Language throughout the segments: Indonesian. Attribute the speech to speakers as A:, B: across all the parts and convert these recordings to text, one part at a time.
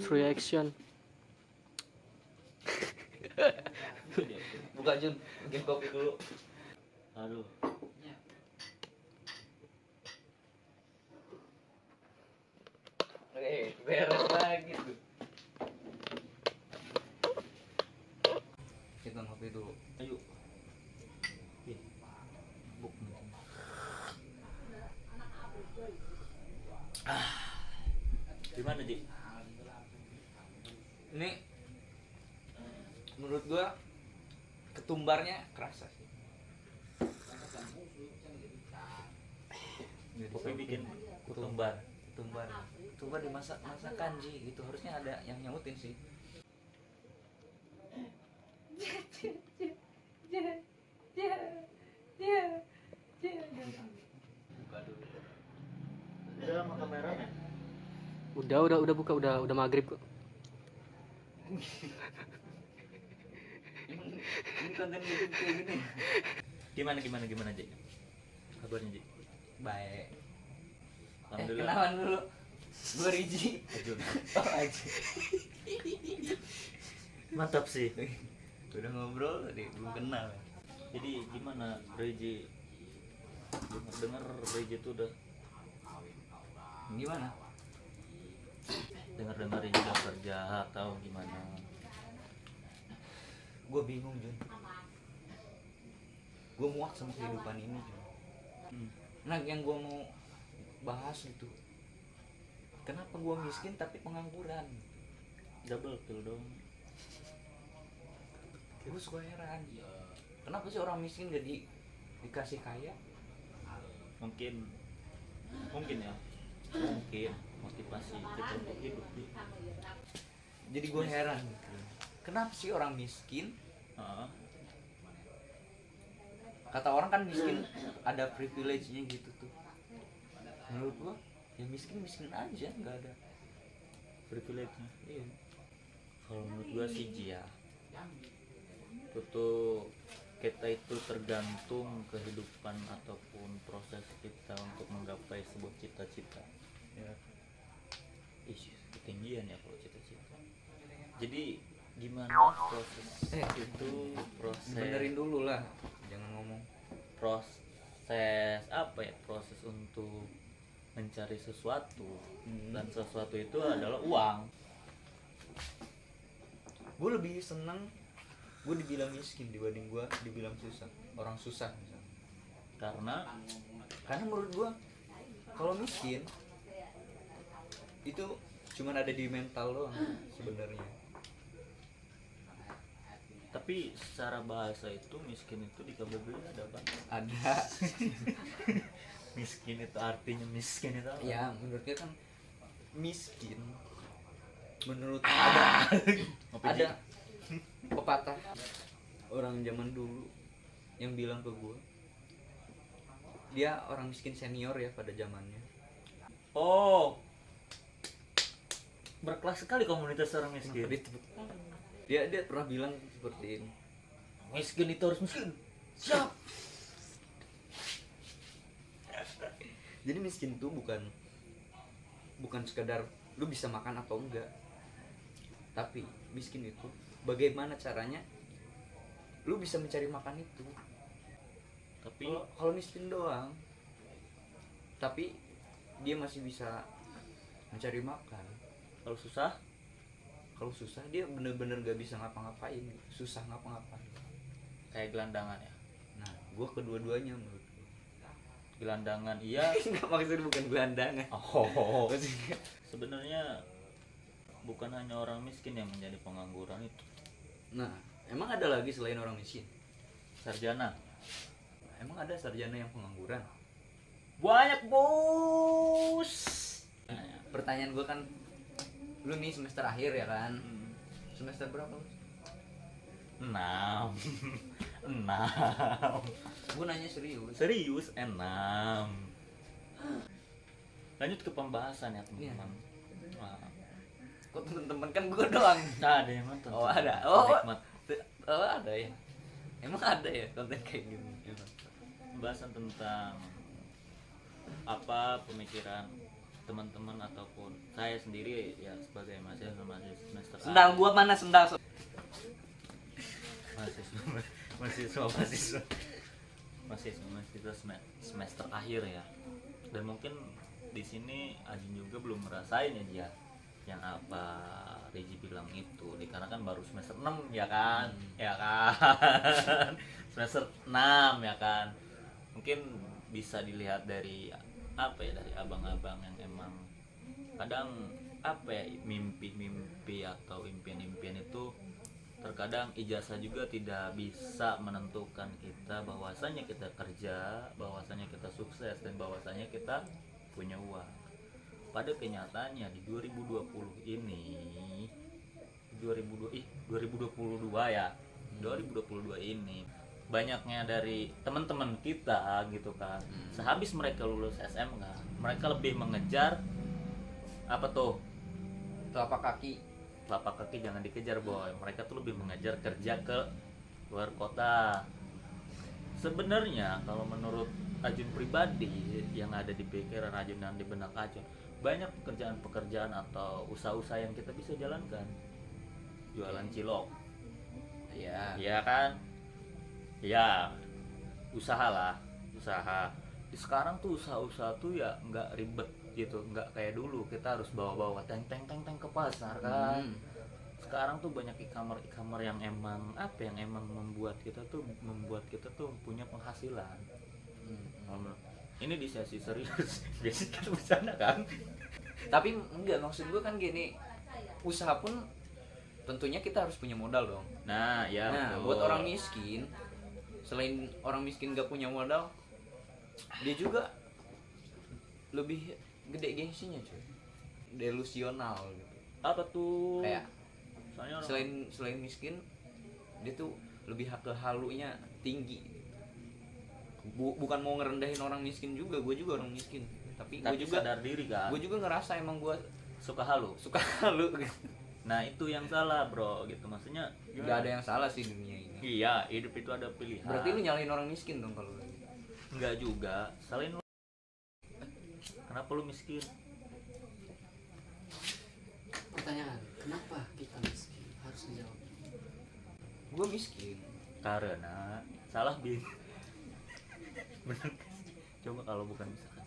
A: reaction.
B: Buka Jun, bikin kopi dulu.
C: Aduh.
B: Beres lagi tuh. Kita ngopi dulu.
C: Ayo. Buk. Gimana, Ji?
B: Ini menurut gua ketumbarnya kerasa sih.
C: Kopi bikin ketumbar.
B: Ketumbar dimasak kanji gitu, harusnya ada yang nyautin sih. Buka dulu.
C: Udah sama kameranya.
A: Udah buka, udah maghrib kok.
B: Ini konten YouTube kayak gini.
C: Gimana, Ji? Kabarnya, Ji?
B: Baik.
C: Alhamdulillah.
B: Kenalan dulu. Gua Riji.
C: Ajun.
B: Oh, aja.
C: Mantap sih.
B: Udah ngobrol tadi, belum kenal.
C: Jadi gimana Reji? Dengar Reji itu udah
B: Gimana?
C: dengar Reji udah kerja atau gimana?
B: Gue bingung Jun. Gue muak sama kehidupan ini Jun. Nah yang gue mau bahas itu, kenapa gue miskin tapi pengangguran?
C: Double kill dong.
B: Gue suka heran. Kenapa sih orang miskin gak dikasih kaya?
C: Mungkin ya. Mungkin motivasi kita untuk hidup di.
B: Jadi gue heran. Kenapa sih orang miskin? Kata orang kan miskin ada privilege-nya gitu tuh. Menurut gua ya miskin aja, nggak ada
C: Privilege-nya.
B: iya.
C: Kalau menurut gua sih Ji ya. Itu tuh kita itu tergantung kehidupan ataupun proses kita untuk menggapai sebuah cita-cita.
B: Ya.
C: Ih, ketinggian ya kalau cita-cita. Jadi gimana proses itu
B: Benerin dulu lah, jangan ngomong.
C: proses apa ya, proses untuk mencari sesuatu dan sesuatu itu adalah uang.
B: Gue lebih seneng gue dibilang miskin dibanding gue dibilang susah, orang susah misalnya. Karena menurut gue kalau miskin itu cuman ada di mental doang sebenarnya.
C: Tapi secara bahasa itu miskin itu di KBBI ada apa?
B: Ada.
C: Miskin itu artinya miskin itu apa?
B: Ya menurutnya kan miskin menurut ada pepatah orang zaman dulu yang bilang ke gue, dia orang miskin senior ya pada zamannya.
C: Oh, berkelas sekali komunitas orang miskin.
B: Dia pernah bilang seperti ini,
C: Miskin itu harus miskin. Siap.
B: jadi miskin itu bukan sekadar lu bisa makan atau enggak, tapi miskin itu bagaimana caranya lu bisa mencari makan itu.
C: Tapi
B: Kalau miskin doang tapi dia masih bisa mencari makan, kalau susah dia bener-bener gak bisa ngapa-ngapain, susah ngapa-ngapain.
C: kayak gelandangan ya.
B: Nah gua kedua-duanya menurut gua.
C: Gelandangan iya.
B: Nggak, maksudnya bukan gelandangan.
C: Oh.
B: Maksudnya,
C: Sebenarnya bukan hanya orang miskin yang menjadi pengangguran itu.
B: nah emang ada lagi selain orang miskin?
C: Sarjana.
B: Emang ada sarjana yang pengangguran?
C: Banyak, Bos.
B: Pertanyaan gua kan, lu nih semester akhir ya kan? Semester berapa?
C: 6.
B: Gua nanya serius.
C: Serius 6. Lanjut ke pembahasan ya teman-teman. Nah,
B: Kok temen-temen kan gua doang.
C: ada yang nonton.
B: Oh ada. Oh
C: Nikmat.
B: ada ya. Emang ada ya konten kayak gini?
C: Pembahasan tentang apa pemikiran teman-teman ataupun saya sendiri ya sebagai mahasiswa semester A.
B: Sendal gua mana sendal?
C: mahasiswa semester akhir ya. Dan mungkin di sini Ajin juga belum ngerasain ya dia yang apa Reji bilang itu, dikarenakan baru semester 6 ya kan, ya kan, semester 6 ya kan. Mungkin bisa dilihat dari apa ya, dari abang-abang yang emang kadang apa ya, mimpi-mimpi atau impian-impian itu terkadang ijazah juga tidak bisa menentukan kita bahwasanya kita kerja, bahwasanya kita sukses, dan bahwasanya kita punya uang. Pada kenyataannya di 2020 ini 2022 ya, 2022 ini banyaknya dari teman-teman kita gitu kan, sehabis mereka lulus SMK mereka lebih mengejar apa tuh,
B: Telapak kaki.
C: telapak kaki jangan dikejar boy, mereka tuh lebih mengejar kerja ke luar kota. Sebenarnya kalau menurut Ajun pribadi yang ada di pikiran Ajun dan di benak Ajun, banyak pekerjaan-pekerjaan atau usaha-usaha yang kita bisa jalankan. Jualan cilok,
B: Iya.
C: iya kan, ya usaha lah, usaha. Sekarang tuh usaha-usaha tuh ya nggak ribet gitu, nggak kayak dulu kita harus bawa-bawa teng ke pasar kan. Sekarang tuh banyak e-commerce yang emang apa, yang emang membuat kita tuh punya penghasilan. Ini di sesi serius biasanya kita bercanda kan,
B: Tapi enggak, maksud gua kan gini, usaha pun tentunya kita harus punya modal dong.
C: nah ya
B: Nah,
C: betul.
B: buat orang miskin, selain orang miskin gak punya modal, dia juga lebih gede gengsinya cuy, delusional gitu.
C: Apa tuh,
B: Kayak
C: soalnya orang
B: selain miskin, dia tuh lebih ke halunya tinggi. Bukan mau ngerendahin orang miskin juga, gue juga orang miskin, tapi gue juga
C: sadar diri kan,
B: gue juga ngerasa emang gue
C: suka halu.
B: suka halu gitu.
C: Nah itu yang salah bro gitu, maksudnya
B: Gak ada yang salah sih dunia ini.
C: iya, hidup itu ada pilihan.
B: Berarti lu nyalain orang miskin dong kalau lu.
C: Enggak juga, selain lu, kenapa lu miskin?
A: Pertanyaan, kenapa kita miskin? Harus dijawab.
B: Gue miskin.
C: Karena salah bin. Bener. Coba kalau bukan misalkan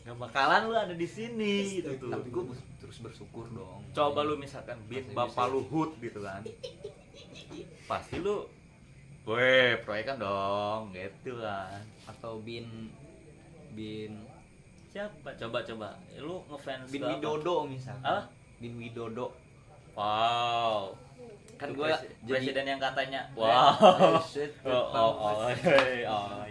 C: nggak bakalan lu ada di sini gitu tuh.
B: Tapi gue terus bersyukur dong.
C: Coba lu misalkan bin
B: Masih
C: bapak
B: bisa.
C: Luhut gitu kan, pasti lu weh proyekan dong gitu kan.
B: Atau bin
C: Siapa, coba lu ngefans
B: Bin
C: ke apa?
B: Widodo misalkan.
C: Apa?
B: Bin Widodo.
C: Wow,
B: Kan
C: itu
B: gue
C: presiden yang katanya
B: Oh,
C: wow.
B: shit.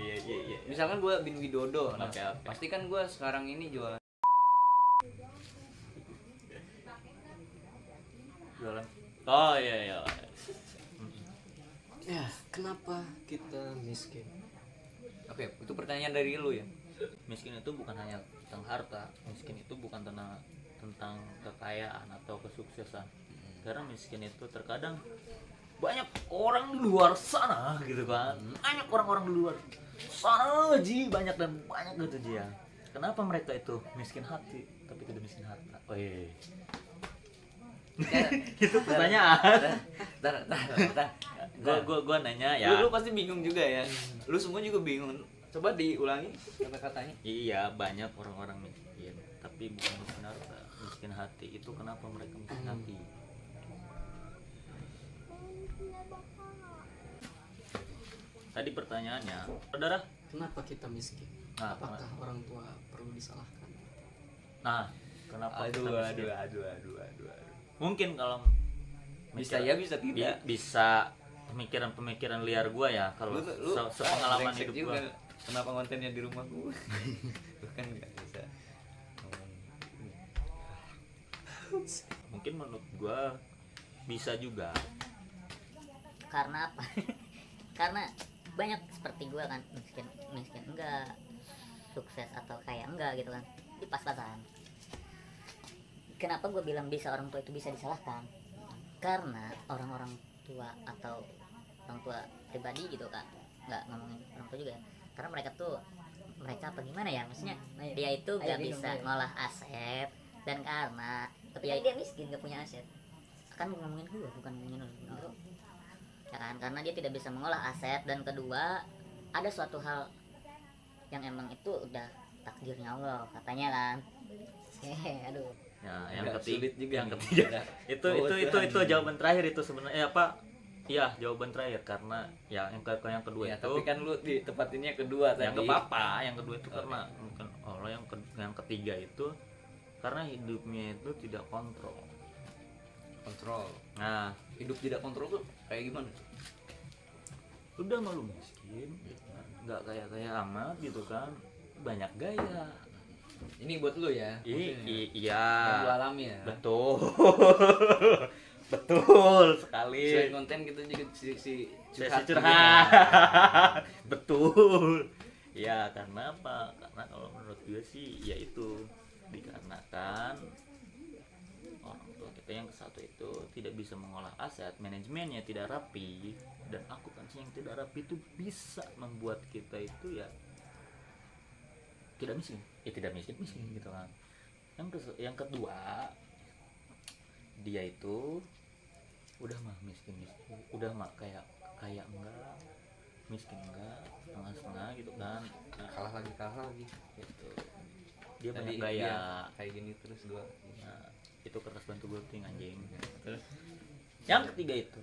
C: Iya.
B: Misalkan gue Bin Widodo. Nah,
C: Oke.
B: pasti kan gue sekarang ini jualan.
C: Jualan. Oh iya.
A: Ya, kenapa kita miskin?
B: Oke, itu pertanyaan dari lu ya.
C: Miskin itu bukan hanya tentang harta, miskin itu bukan tentang kekayaan atau kesuksesan. Karena miskin itu terkadang banyak orang di luar sana gitu kan, banyak orang-orang di luar sana banyak gitu dia. Kenapa mereka itu miskin hati tapi tidak miskin harta? Oh iya. Itu pertanyaan. Gua nanya ya.
B: Lu pasti bingung juga ya. Lu semua juga bingung. Coba diulangi kata-katanya.
C: Iya, banyak orang-orang miskin tapi bukan miskin harta, miskin hati. Itu kenapa mereka miskin hati? Tadi pertanyaannya, saudara.
A: Kenapa kita miskin?
C: Nah,
A: Apakah orang tua perlu disalahkan?
C: Nah, kenapa
B: Aduh.
C: kita miskin? Mungkin kalau
B: Bisa ya, bisa tidak.
C: bisa pemikiran liar gua ya, kalau sepengalaman
B: brengsek
C: hidup
B: juga.
C: gua.
B: Kenapa kontennya di rumah gua? Lu kan nggak bisa ngomong.
C: Mungkin menurut gua bisa juga.
D: Karena apa? Karena banyak seperti gue kan, miskin enggak, sukses atau kaya enggak gitu kan, di pas-pasan. Kenapa gue bilang bisa orang tua itu bisa disalahkan? Karena orang-orang tua atau orang tua pribadi gitu kan, nggak ngomongin orang tua juga ya, karena mereka tuh mereka apa gimana ya, maksudnya dia itu gak bisa ngolah aset, dan karena tapi ya dia miskin gak punya aset, kan ngomongin gua bukan ngomongin lu ya kan, karena dia tidak bisa mengolah aset, dan kedua ada suatu hal yang emang itu udah takdirnya Allah katanya kan. Aduh
C: Ya, yang
B: Agak
C: ketiga,
B: sulit juga
C: yang
B: nih.
C: ketiga
B: Ada
C: itu jawaban terakhir itu sebenarnya apa? Iya, jawaban terakhir karena ya yang kedua
B: Ya,
C: itu
B: tapi kan lu di tempat ini yang kedua
C: yang
B: tadi.
C: ke papa, yang kedua itu karena mungkin Allah yang ketiga itu karena hidupnya itu tidak kontrol.
B: Kontrol.
C: Nah,
B: Hidup tidak kontrol tuh kayak gimana?
C: udah malu miskin, gitu kan. Nggak kaya amat gitu kan, banyak gaya.
B: Ini buat lu ya. maksudnya.
C: Iya,
B: Yang lu alami ya.
C: betul. Betul sekali.
B: Selain konten kita juga si
C: Sesi
B: curhat.
C: curhat. Betul. Ya, karena apa? Karena kalau menurut gue sih ya itu dikarenakan orang tua kita yang satu itu tidak bisa mengolah aset, manajemennya tidak rapi, dan akuntansi yang tidak rapi itu bisa membuat kita itu ya tidak miskin. Tidak miskin gitu kan. Yang kedua, dia itu udah mah miskin, udah mah kayak enggak, miskin enggak, setengah gitu kan. Nah,
B: kalah lagi
C: gitu. Dia
B: Tadi
C: banyak gaya.
B: dia kayak gini terus dua.
C: Nah, itu kertas bantu gunting anjing. Terus yang ketiga itu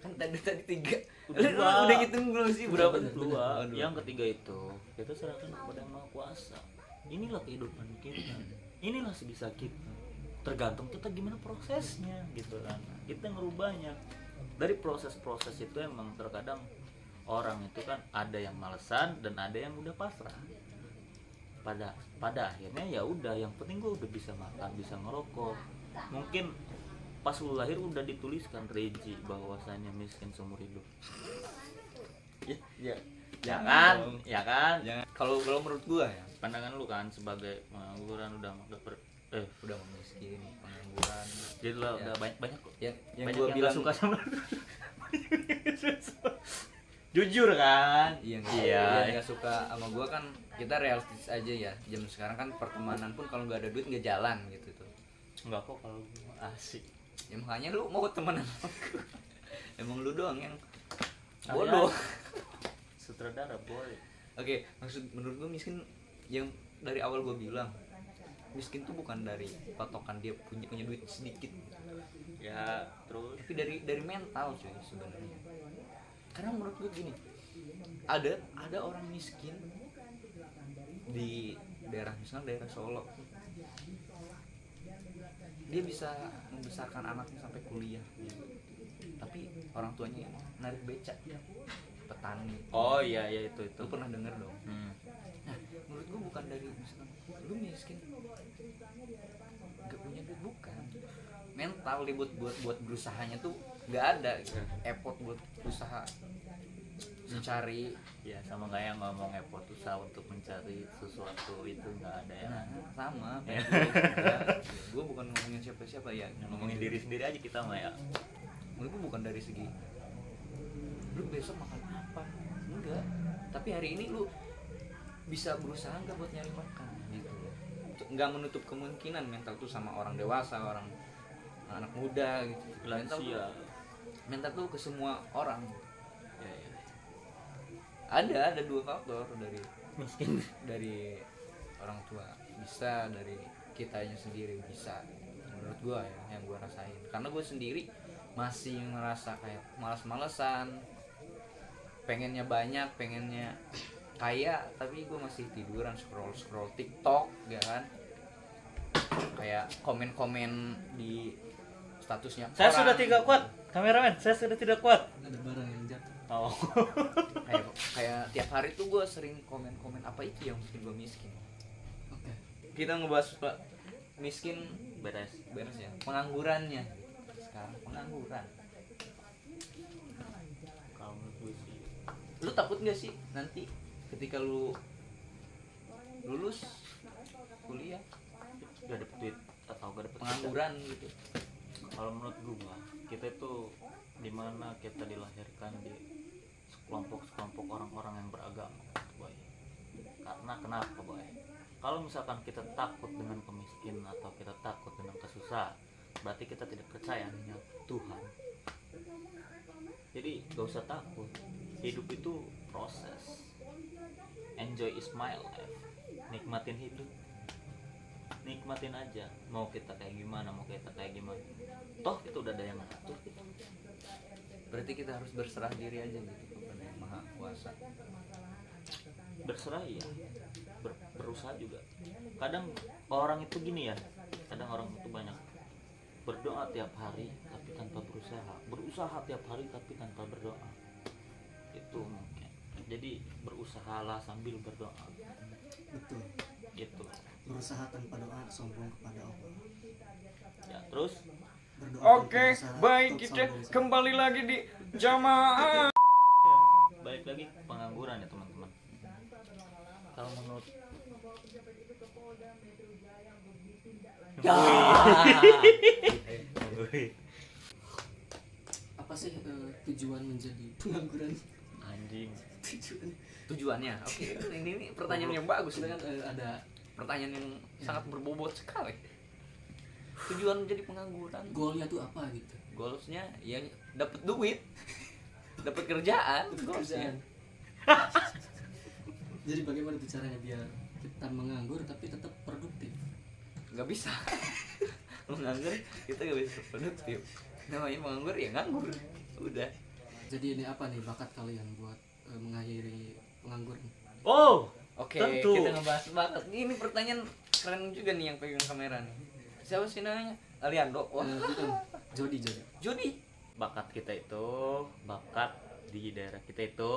B: Kan tadi tiga.
C: Udah
B: Lu
C: dua.
B: udah ngitung belum sih berapa?
C: dua.
B: Aduh.
C: Yang ketiga itu kita serahkan kepada Yang Maha Kuasa. Inilah kehidupan kita, inilah sebisa kita, tergantung kita gimana prosesnya gitu kan. Kita ngerubahnya dari proses-proses itu. Emang terkadang orang itu kan ada yang malesan dan ada yang udah pasrah. Pada akhirnya ya udah, yang penting gue udah bisa makan, bisa ngerokok. Mungkin pas lu lahir udah dituliskan Reji bahwasannya miskin seumur hidup.
B: Ya.
C: Jangan,
B: dong.
C: ya kan?
B: Jangan. Kalau menurut gua ya,
C: Pandangan lu kan sebagai pengangguran udah
B: udah miskin, pengangguran.
C: jadi lo
B: Ya.
C: udah banyak kok.
B: Yang
C: Banyak
B: gua
C: yang
B: bilang
C: gak suka sama lu. Jujur kan?
B: Iya, nggak suka sama gua kan, kita realistis aja ya. Jam sekarang kan pertemanan pun kalau nggak ada duit nggak jalan gitu tuh.
C: Enggak kok kalau gua asik.
B: Ya makanya lu mau temenan sama gua. Emang lu doang yang
C: Ada.
B: bodoh.
C: Sutradara boleh.
B: Oke, maksud menurut gua miskin yang dari awal gua bilang, miskin tuh bukan dari patokan dia punya duit sedikit,
C: Ya, terus
B: tapi dari mental cuy sebenarnya. Karena menurut gue gini, ada orang miskin di daerah, misalnya daerah Solo, dia bisa membesarkan anaknya sampai kuliah gitu. Tapi orang tuanya narik becak, petani.
C: oh iya itu.
B: Lu pernah denger dong?
C: Hmm.
B: Nah, menurut gue bukan dari misalkan lu miskin gak punya duit, bukan. Mental dia buat berusahanya tuh nggak ada gitu. Effort buat usaha mencari.
C: Ya sama kayak ngomong effort susah untuk mencari sesuatu itu nggak ada ya.
B: Sama
C: Ya.
B: gue bukan ngomongin siapa ya,
C: Ngomongin diri sendiri aja kita mah ya.
B: menurut gue bukan dari segi lu besok makan apa, enggak, tapi hari ini lu bisa berusaha nggak buat nyari makan gitu. Nggak menutup kemungkinan mental tuh sama orang dewasa, orang anak muda gitu.
C: Lansia.
B: Mental tuh ke semua orang.
C: Ya, ya.
B: Ada dua faktor, dari
C: Miskin.
B: dari orang tua bisa, dari kitanya sendiri bisa. Menurut gua ya, yang gua rasain, karena gua sendiri masih ngerasa kayak malas-malesan, pengennya banyak, pengennya kaya, tapi gua masih tiduran scroll TikTok ya kan, kayak komen di statusnya
C: Saya
B: orang.
C: sudah tidak kuat, kameramen. Saya sudah tidak kuat.
A: Ada barang yang jatuh.
C: Oh.
B: kayak tiap hari tuh gue sering komen apa itu yang bikin gue miskin.
A: Oke.
B: Kita ngebahas Pak miskin
C: Beres.
B: ya, penganggurannya sekarang, pengangguran.
C: Kalau menurut gue sih
B: Lu takut nggak sih nanti ketika lu lulus kuliah
C: gak dapet duit atau gak dapet
B: pengangguran gitu?
C: Kalau menurut gua, kita itu dimana kita dilahirkan di sekelompok orang-orang yang beragama. Karena kenapa boy? Kalau misalkan kita takut dengan kemiskinan atau kita takut dengan kesusahan, berarti kita tidak percaya dengan Tuhan. Jadi gak usah takut, hidup itu proses. Enjoy is my life. Nikmatin hidup, nikmatin aja. Mau kita kayak gimana, mau kita kayak gimana, toh itu udah ada yang ngatur.
B: Berarti kita harus berserah diri aja gitu kepada yang maha kuasa.
C: Berserah ya, berusaha juga. Kadang orang itu gini ya, kadang orang itu banyak berdoa tiap hari tapi tanpa berusaha tiap hari tapi tanpa berdoa. Itu mungkin. Jadi berusahalah sambil berdoa.
A: Betul.
C: Gitu.
A: Berusaha tanpa doa sombong kepada Allah.
C: Ya, terus
A: Berdoa
B: Oke,
A: tanpa berusaha,
B: baik
A: tetap
B: kita
A: sombong.
B: kembali lagi di jamaah.
C: balik lagi ke pengangguran ya teman-teman. Kalau menurut
A: Apa sih tujuan menjadi pengangguran?
C: anjing,
A: Tujuan
B: Tujuannya, oke, ini pertanyaan yang bagus
A: kan ada
B: pertanyaan yang sangat berbobot sekali. Tujuan menjadi pengangguran,
A: goalnya tuh apa gitu?
B: goalsnya ya dapat duit, dapat kerjaan, goalsnya.
A: Pekerjaan. Jadi bagaimana tuh caranya biar kita menganggur tapi tetap produktif?
B: Nggak bisa. Menganggur kita nggak bisa produktif. Namanya menganggur ya nganggur, udah.
A: Jadi ini apa nih bakat kalian buat mengakhiri pengangguran?
C: oh
B: Oke,
C: Tentu.
B: kita ngebahas bakat. Ini pertanyaan keren juga nih yang pegang kamera nih. Siapa sih namanya? Aliando. Wah,
A: Bukan, Jody.
B: Jody.
C: bakat kita itu, bakat di daerah kita itu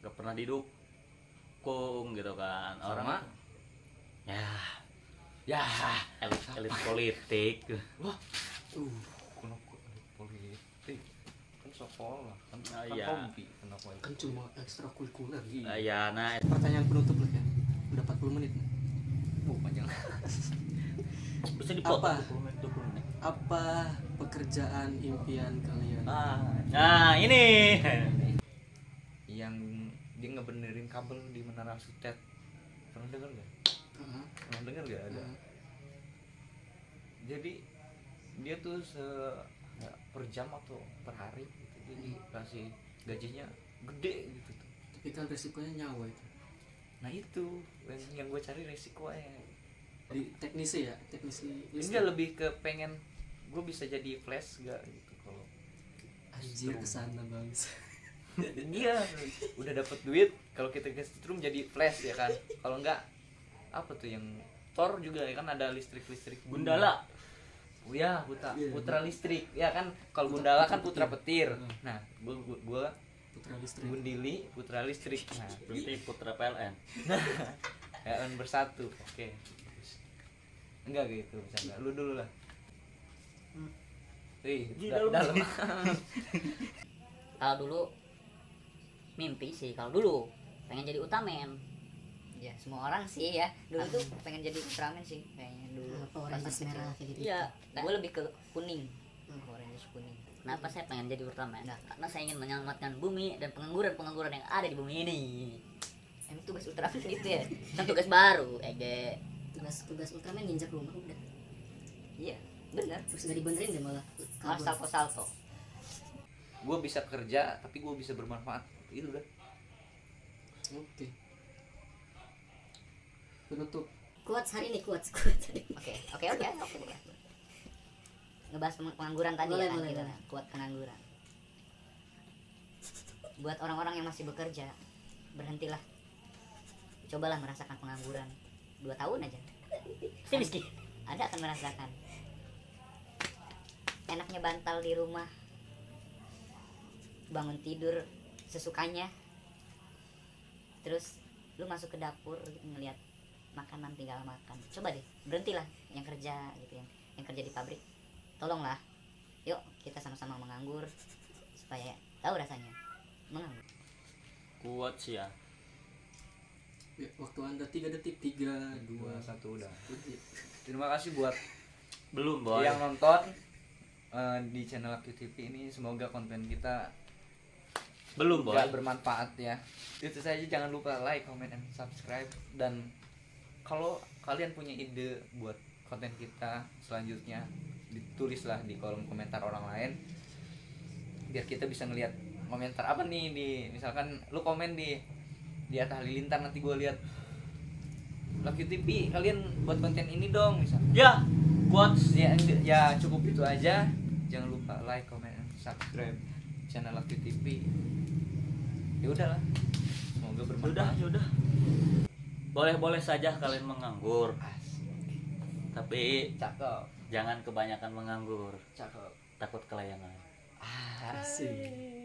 C: gak pernah didukung gitu kan.
B: Sama?
C: ya
B: Ya,
C: elit politik.
B: wah, kenapa politik? Kan sekolah, kan
C: Iya.
B: hobi, kenapa itu?
A: Kan cuma ekstrakurikuler.
C: Ya nah
A: Pertanyaan penutup lah ya. Udah 40 menit nih.
B: Panjang.
C: bisa dipotong
A: Apa?
C: 20 menit, 20 menit.
A: Apa pekerjaan impian kalian?
C: Nah ini
B: Yang dia ngebenerin kabel di Menara Sutet. Pernah dengar nggak?
A: Heeh.
B: Pernah dengar nggak ada?
A: Heeh.
B: Jadi dia tuh per jam atau per hari gitu. Jadi kasih gajinya gede gitu tuh.
A: Tapi kan resikonya nyawa itu.
B: Nah itu yang gue cari resikonya.
A: Di teknisi ya, teknisi
B: Ini
A: listrik.
B: dia lebih ke pengen gue bisa jadi flash gak gitu kalau
A: Anjir kesana bangsa.
B: dia udah dapat duit kalau kita ke setrum jadi flash ya kan. Kalau enggak apa tuh yang Thor juga ya kan ada listrik
C: Gundala.
B: Oh ya,
A: Iya.
B: putra listrik ya kan. Kalau
A: Putra-
B: Gundala kan
A: putra
B: putra petir.
A: Hmm.
B: Nah, gua
A: Putra listrik.
B: Gundili putra listrik. Nah,
C: Berarti putra PLN.
B: ya kan bersatu. Oke. Enggak gitu bercanda. Lu dulu lah.
C: Di
B: Dalam.
C: dalam.
D: Kalau dulu mimpi sih, kalau dulu pengen jadi Ultraman. Ya semua orang sih ya dulu tuh pengen jadi Ultraman sih kayaknya dulu.
E: Apa Oranges
D: Pas
E: merah
D: kecil.
E: kayak gitu?
D: Iya, gue lebih ke kuning. Oranges kuning. Kenapa saya pengen jadi Ultraman? Karena saya ingin menyelamatkan bumi dan pengangguran yang ada di bumi ini. Emang tugas Ultraman gitu ya? Kan tugas baru, Ege.
E: Tugas Ultraman nginjak rumah udah.
D: Iya, benar.
E: Terus nggak dibenerin deh malah
D: Harus
E: kabur.
D: salto-salto.
B: Gue bisa kerja tapi gue bisa bermanfaat. Itu udah.
A: Oke. Penutup.
E: Quotes hari ini quotes hari ini.
D: Oke. Ngebahas pengangguran tadi
E: Boleh,
D: ya kan
E: boleh,
D: kita
E: boleh.
D: kuat pengangguran. Buat orang-orang yang masih bekerja, berhentilah. Cobalah merasakan pengangguran 2 tahun aja. Pasti miskin. Ada akan merasakan. Enaknya bantal di rumah. Bangun tidur sesukanya. Terus lu masuk ke dapur gitu, ngeliat makanan tinggal makan. Coba deh, berhentilah yang kerja gitu yang kerja di pabrik. Tolonglah. Yuk, kita sama-sama menganggur supaya tahu rasanya menganggur.
C: Kuat sih ya.
A: Ya, waktu Anda 3 detik 3 2
B: 1 udah.
A: 1.
B: Terima kasih buat
C: Belum boy.
B: yang nonton di channel Aktif TV ini. Semoga konten kita
C: Belum, Boy.
B: nggak bermanfaat ya. Itu saja, jangan lupa like, comment, and subscribe. Dan kalau kalian punya ide buat konten kita selanjutnya, ditulislah di kolom komentar orang lain biar kita bisa ngelihat komentar apa nih. Di misalkan lu komen di Atta Halilintar, nanti gue lihat Lucky TV kalian buat konten ini dong misalkan.
C: Ya, quotes.
B: Ya cukup itu aja. Jangan lupa like, comment, and subscribe channel Lucky TV. Ya udahlah, semoga bermanfaat.
C: Yaudah. Boleh-boleh saja kalian menganggur,
B: Asik.
C: tapi
B: Cakep,
C: jangan kebanyakan menganggur,
B: cakep.
C: takut kelayangan.
B: Asik.